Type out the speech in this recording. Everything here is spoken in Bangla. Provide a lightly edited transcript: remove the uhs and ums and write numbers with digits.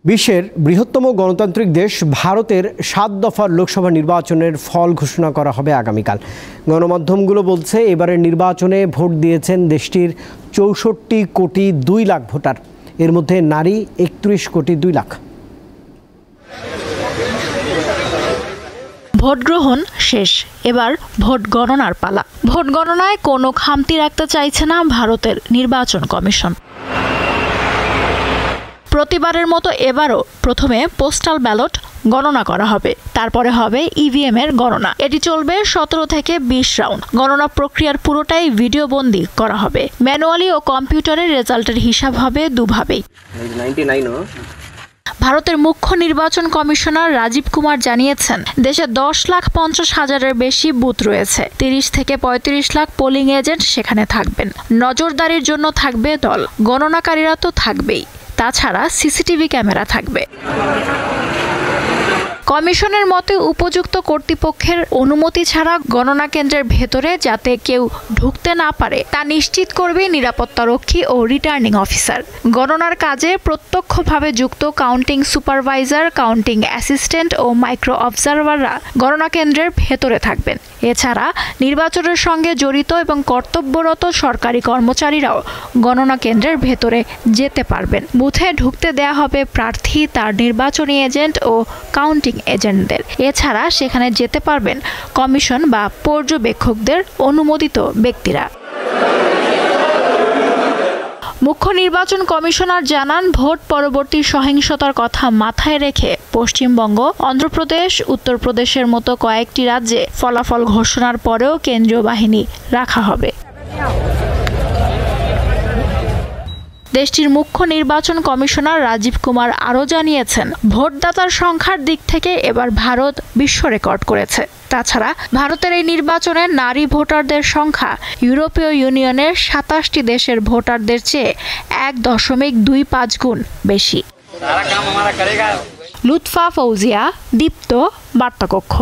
বিশ্বের বৃহত্তম গণতান্ত্রিক দেশ ভারতের ৭ দফার লোকসভা নির্বাচনের ফল ঘোষণা করা হবে আগামীকাল। গণমাধ্যমগুলো বলছে এবারের নির্বাচনে ভোট দিয়েছেন দেশটির ৬৪ কোটি ২ লাখ ভোটার। এর মধ্যে নারী ৩১ কোটি ২ লাখ। ভোট গ্রহণ শেষ, এবার ভোট গণনার পালা। ভোট গণনায় কোনো খামতি রাখতে চাইছে না ভারতের নির্বাচন কমিশন। প্রতিবারের মতো এবারও প্রথমে পোস্টাল ব্যালট গণনা করা হবে, তারপরে হবে ইভিএম এর গণনা। এটি চলবে ১৭ থেকে ২০ রাউন্ড। গণনা প্রক্রিয়ার পুরোটাই ভিডিও বন্দী করা হবে। ম্যানুয়ালি ও কম্পিউটারের রেজাল্টের হিসাব হবে দুভাবেই। ভারতের মুখ্য নির্বাচন কমিশনার রাজীব কুমার জানিয়েছেন, দেশে ১০,৫০,০০০-এর বেশি বুথ রয়েছে। ৩০ থেকে ৩৫ লাখ পোলিং এজেন্ট সেখানে থাকবেন। নজরদারির জন্য থাকবে দল, গণনাকারীরা তো থাকবেই, তাছাড়া সিসিটিভি ক্যামেরা থাকবে। কমিশনের মতে উপযুক্ত কর্তৃপক্ষের অনুমতি ছাড়া গণনা কেন্দ্রের ভেতরে যাতে কেউ ঢুকতে না পারে তা নিশ্চিত করবে নিরাপত্তারক্ষী ও রিটার্নিং অফিসার। গণনার কাজে প্রত্যক্ষভাবে যুক্ত কাউন্টিং সুপারভাইজার, কাউন্টিং অ্যাসিস্ট্যান্ট ও মাইক্রো অবজারভাররা গণনা কেন্দ্রের ভেতরে থাকবেন। এছাড়া নির্বাচনের সঙ্গে জড়িত এবং কর্তব্যরত সরকারি কর্মচারীরাও গণনা কেন্দ্রের ভেতরে যেতে পারবেন। বুথে ঢুকতে দেয়া হবে প্রার্থী, তার নির্বাচনী এজেন্ট ও কাউন্টিং এজেন্টদের। এছাড়া সেখানে যেতে পারবেন কমিশন বা পর্যবেক্ষকদের অনুমোদিত ব্যক্তিরা। মুখ্য নির্বাচন কমিশনার জানান, ভোট পরবর্তী সহিংসতার কথা মাথায় রেখে পশ্চিমবঙ্গ, অন্ধ্রপ্রদেশ, উত্তরপ্রদেশের মতো কয়েকটি রাজ্যে ফলাফল ঘোষণার পরেও কেন্দ্রীয় বাহিনী রাখা হবে। দেশটির মুখ্য নির্বাচন কমিশনার রাজীব কুমার আরও জানিয়েছেন, ভোটদাতার সংখ্যার দিক থেকে এবার ভারত বিশ্ব রেকর্ড করেছে। তাছাড়া ভারতের এই নির্বাচনে নারী ভোটারদের সংখ্যা ইউরোপীয় ইউনিয়নের ২৭টি দেশের ভোটারদের চেয়ে ১.২৫ গুণ বেশি। লুৎফা ফৌজিয়া, দীপ্ত, বার্তাকক্ষ।